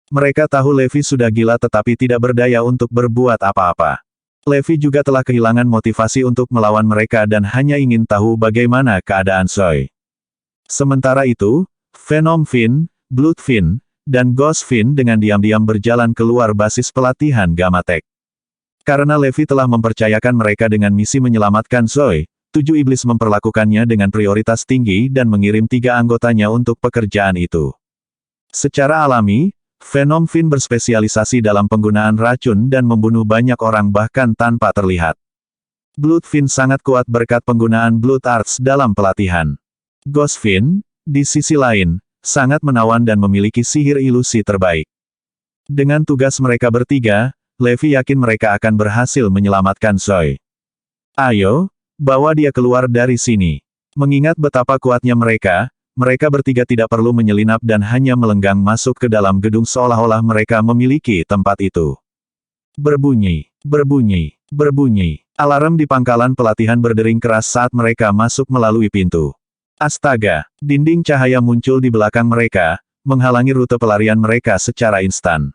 Mereka tahu Levi sudah gila tetapi tidak berdaya untuk berbuat apa-apa. Levi juga telah kehilangan motivasi untuk melawan mereka dan hanya ingin tahu bagaimana keadaan Zoe. Sementara itu, Venom Fin, Blood Fin, dan Ghost Fin dengan diam-diam berjalan keluar basis pelatihan Gamma Tech. Karena Levi telah mempercayakan mereka dengan misi menyelamatkan Zoe, 7 iblis memperlakukannya dengan prioritas tinggi dan mengirim 3 anggotanya untuk pekerjaan itu. Secara alami, Venom Fin berspesialisasi dalam penggunaan racun dan membunuh banyak orang bahkan tanpa terlihat. Blood Fin sangat kuat berkat penggunaan Blood Arts dalam pelatihan. Ghost Fin, di sisi lain, sangat menawan dan memiliki sihir ilusi terbaik. Dengan tugas mereka bertiga, Levi yakin mereka akan berhasil menyelamatkan Zoe. Ayo, bawa dia keluar dari sini. Mengingat betapa kuatnya mereka bertiga tidak perlu menyelinap dan hanya melenggang masuk ke dalam gedung seolah-olah mereka memiliki tempat itu. Berbunyi, berbunyi, berbunyi. Alarm di pangkalan pelatihan berdering keras saat mereka masuk melalui pintu. Astaga, dinding cahaya muncul di belakang mereka, menghalangi rute pelarian mereka secara instan.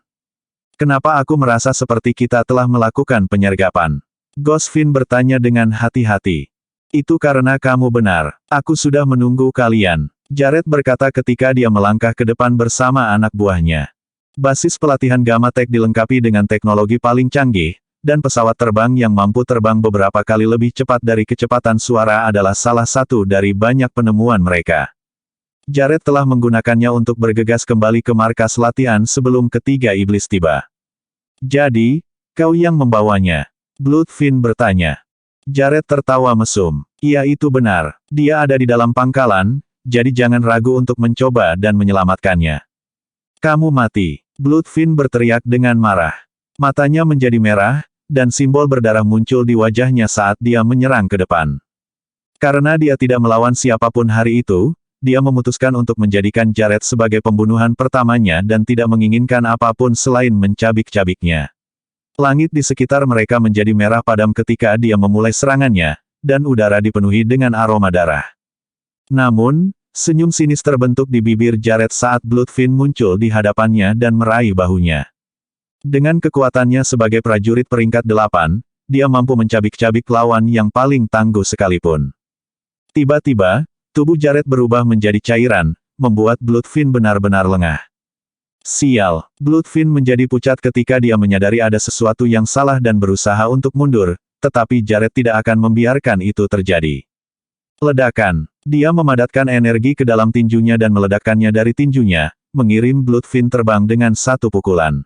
Kenapa aku merasa seperti kita telah melakukan penyergapan? Ghost Fin bertanya dengan hati-hati. Itu karena kamu benar. Aku sudah menunggu kalian. Jared berkata ketika dia melangkah ke depan bersama anak buahnya. Basis pelatihan Gamma Tech dilengkapi dengan teknologi paling canggih, dan pesawat terbang yang mampu terbang beberapa kali lebih cepat dari kecepatan suara adalah salah satu dari banyak penemuan mereka. Jared telah menggunakannya untuk bergegas kembali ke markas latihan sebelum ketiga iblis tiba. Jadi, kau yang membawanya? Blood Fin bertanya. Jared tertawa mesum. Iya itu benar, dia ada di dalam pangkalan, jadi jangan ragu untuk mencoba dan menyelamatkannya. Kamu mati. Blood Fin berteriak dengan marah. Matanya menjadi merah, dan simbol berdarah muncul di wajahnya saat dia menyerang ke depan. Karena dia tidak melawan siapapun hari itu, dia memutuskan untuk menjadikan Jared sebagai pembunuhan pertamanya dan tidak menginginkan apapun selain mencabik-cabiknya. Langit di sekitar mereka menjadi merah padam ketika dia memulai serangannya, dan udara dipenuhi dengan aroma darah. Namun, senyum sinis terbentuk di bibir Jared saat Blood Fin muncul di hadapannya dan meraih bahunya. Dengan kekuatannya sebagai prajurit peringkat 8, dia mampu mencabik-cabik lawan yang paling tangguh sekalipun. Tiba-tiba, tubuh Jared berubah menjadi cairan, membuat Blood Fin benar-benar lengah. Sial, Blood Fin menjadi pucat ketika dia menyadari ada sesuatu yang salah dan berusaha untuk mundur, tetapi Jared tidak akan membiarkan itu terjadi. Ledakan. Dia memadatkan energi ke dalam tinjunya dan meledakkannya dari tinjunya, mengirim Blood Fin terbang dengan satu pukulan.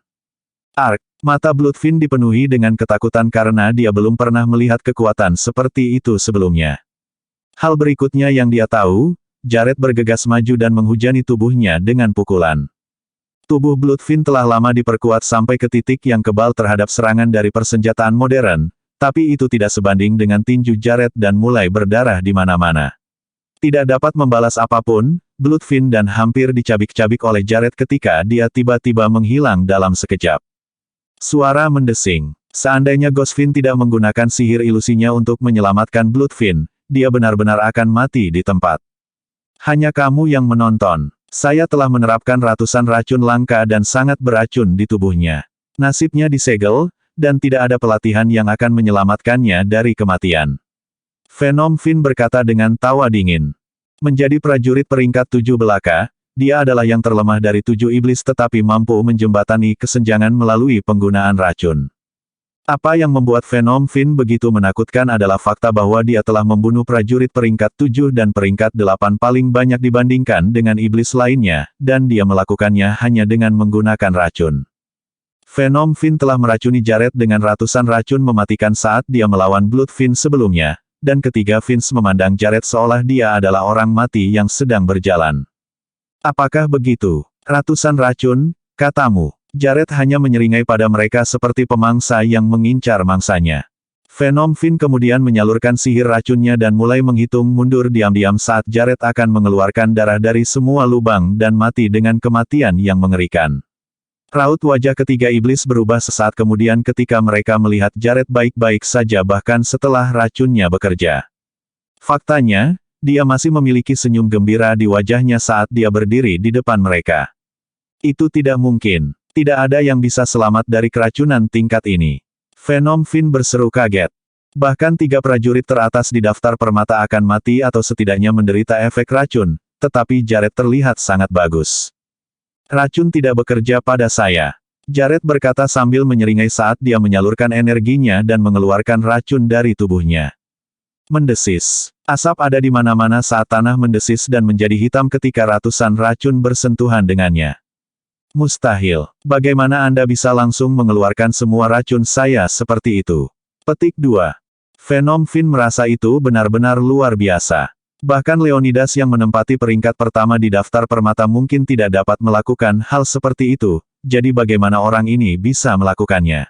Ark, mata Blood Fin dipenuhi dengan ketakutan karena dia belum pernah melihat kekuatan seperti itu sebelumnya. Hal berikutnya yang dia tahu, Jared bergegas maju dan menghujani tubuhnya dengan pukulan. Tubuh Blood Fin telah lama diperkuat sampai ke titik yang kebal terhadap serangan dari persenjataan modern, tapi itu tidak sebanding dengan tinju Jared dan mulai berdarah di mana-mana. Tidak dapat membalas apapun, Blood Fin dan hampir dicabik-cabik oleh Jared ketika dia tiba-tiba menghilang dalam sekejap. Suara mendesing. Seandainya Ghost Fin tidak menggunakan sihir ilusinya untuk menyelamatkan Blood Fin, dia benar-benar akan mati di tempat. Hanya kamu yang menonton. Saya telah menerapkan ratusan racun langka dan sangat beracun di tubuhnya. Nasibnya disegel, dan tidak ada pelatihan yang akan menyelamatkannya dari kematian. Venom Fin berkata dengan tawa dingin. Menjadi prajurit peringkat 7 belaka, dia adalah yang terlemah dari 7 iblis tetapi mampu menjembatani kesenjangan melalui penggunaan racun. Apa yang membuat Venom Fin begitu menakutkan adalah fakta bahwa dia telah membunuh prajurit peringkat 7 dan peringkat 8 paling banyak dibandingkan dengan iblis lainnya, dan dia melakukannya hanya dengan menggunakan racun. Venom Fin telah meracuni Jared dengan ratusan racun mematikan saat dia melawan Blood Fin sebelumnya, dan ketiga Fins memandang Jared seolah dia adalah orang mati yang sedang berjalan. Apakah begitu? Ratusan racun, katamu. Jared hanya menyeringai pada mereka seperti pemangsa yang mengincar mangsanya. Venom Fin kemudian menyalurkan sihir racunnya dan mulai menghitung mundur diam-diam saat Jared akan mengeluarkan darah dari semua lubang dan mati dengan kematian yang mengerikan. Raut wajah ketiga iblis berubah sesaat kemudian ketika mereka melihat Jared baik-baik saja bahkan setelah racunnya bekerja. Faktanya, dia masih memiliki senyum gembira di wajahnya saat dia berdiri di depan mereka. Itu tidak mungkin. Tidak ada yang bisa selamat dari keracunan tingkat ini. Venom Fin berseru kaget. Bahkan 3 prajurit teratas di daftar permata akan mati atau setidaknya menderita efek racun, tetapi Jared terlihat sangat bagus. Racun tidak bekerja pada saya. Jared berkata sambil menyeringai saat dia menyalurkan energinya dan mengeluarkan racun dari tubuhnya. Mendesis. Asap ada di mana-mana saat tanah mendesis dan menjadi hitam ketika ratusan racun bersentuhan dengannya. Mustahil. Bagaimana Anda bisa langsung mengeluarkan semua racun saya seperti itu? Petik 2. Venom Fin merasa itu benar-benar luar biasa. Bahkan Leonidas yang menempati peringkat pertama di daftar permata mungkin tidak dapat melakukan hal seperti itu, jadi bagaimana orang ini bisa melakukannya?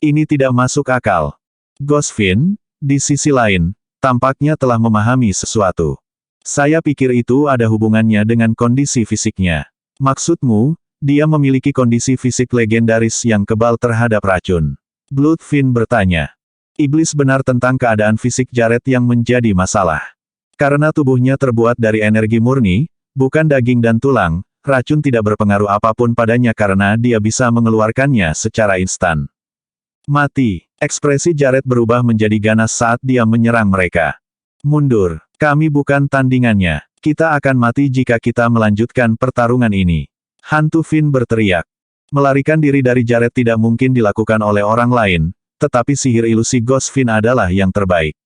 Ini tidak masuk akal. Ghost Fin, di sisi lain, tampaknya telah memahami sesuatu. Saya pikir itu ada hubungannya dengan kondisi fisiknya. Maksudmu, dia memiliki kondisi fisik legendaris yang kebal terhadap racun. Bloodfin bertanya. Iblis benar tentang keadaan fisik Jared yang menjadi masalah. Karena tubuhnya terbuat dari energi murni, bukan daging dan tulang, racun tidak berpengaruh apapun padanya karena dia bisa mengeluarkannya secara instan. Mati. Ekspresi Jared berubah menjadi ganas saat dia menyerang mereka. Mundur. Kami bukan tandingannya. Kita akan mati jika kita melanjutkan pertarungan ini. Hantu Fin berteriak. Melarikan diri dari Jared tidak mungkin dilakukan oleh orang lain, tetapi sihir ilusi Ghost Fin adalah yang terbaik.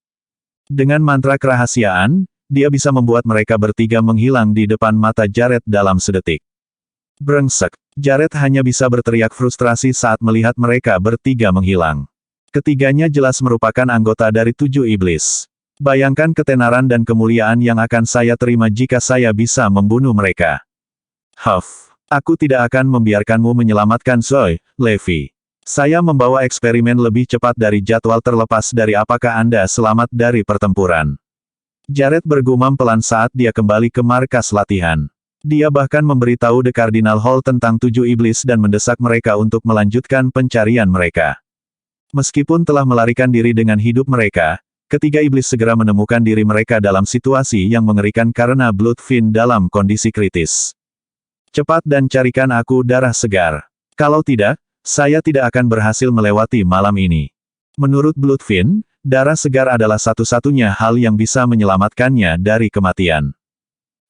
Dengan mantra kerahasiaan, dia bisa membuat mereka bertiga menghilang di depan mata Jared dalam sedetik. Brengsek. Jared hanya bisa berteriak frustrasi saat melihat mereka bertiga menghilang. Ketiganya jelas merupakan anggota dari 7 iblis. Bayangkan ketenaran dan kemuliaan yang akan saya terima jika saya bisa membunuh mereka. Huff. Aku tidak akan membiarkanmu menyelamatkan Zoe, Levi. Saya membawa eksperimen lebih cepat dari jadwal terlepas dari apakah Anda selamat dari pertempuran. Jared bergumam pelan saat dia kembali ke markas latihan. Dia bahkan memberitahu The Cardinal Hall tentang 7 iblis dan mendesak mereka untuk melanjutkan pencarian mereka. Meskipun telah melarikan diri dengan hidup mereka, ketiga iblis segera menemukan diri mereka dalam situasi yang mengerikan karena Bloodfin dalam kondisi kritis. Cepat dan carikan aku darah segar. Kalau tidak, saya tidak akan berhasil melewati malam ini. Menurut Bloodfin, darah segar adalah satu-satunya hal yang bisa menyelamatkannya dari kematian.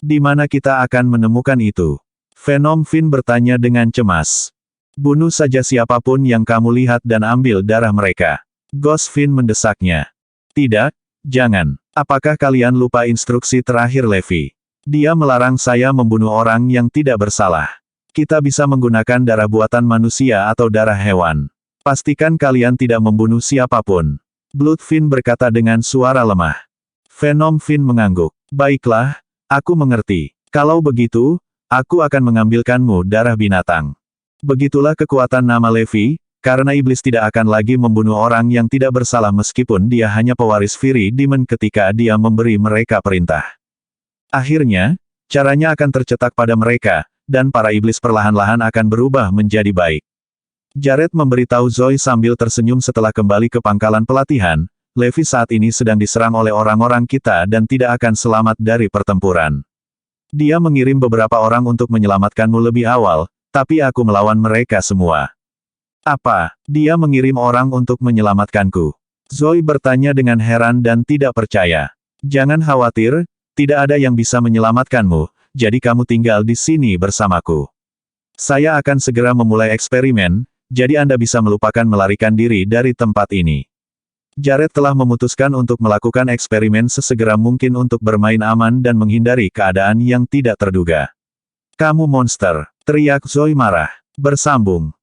Di mana kita akan menemukan itu? Venom Fin bertanya dengan cemas. Bunuh saja siapapun yang kamu lihat dan ambil darah mereka. Ghost Fin mendesaknya. Tidak, jangan. Apakah kalian lupa instruksi terakhir Levi? Dia melarang saya membunuh orang yang tidak bersalah. Kita bisa menggunakan darah buatan manusia atau darah hewan. Pastikan kalian tidak membunuh siapapun. Bloodfin berkata dengan suara lemah. Venom Fin mengangguk. Baiklah, aku mengerti. Kalau begitu, aku akan mengambilkanmu darah binatang. Begitulah kekuatan nama Levi, karena iblis tidak akan lagi membunuh orang yang tidak bersalah meskipun dia hanya pewaris Fury Demon ketika dia memberi mereka perintah. Akhirnya, caranya akan tercetak pada mereka, dan para iblis perlahan-lahan akan berubah menjadi baik. Jared memberitahu Zoe sambil tersenyum setelah kembali ke pangkalan pelatihan, Levi saat ini sedang diserang oleh orang-orang kita dan tidak akan selamat dari pertempuran. Dia mengirim beberapa orang untuk menyelamatkanmu lebih awal, tapi aku melawan mereka semua. Apa? Dia mengirim orang untuk menyelamatkanku? Zoe bertanya dengan heran dan tidak percaya. Jangan khawatir, tidak ada yang bisa menyelamatkanmu. Jadi kamu tinggal di sini bersamaku. Saya akan segera memulai eksperimen, jadi Anda bisa melupakan melarikan diri dari tempat ini. Jared telah memutuskan untuk melakukan eksperimen sesegera mungkin untuk bermain aman dan menghindari keadaan yang tidak terduga. Kamu monster, teriak Zoe marah. Bersambung.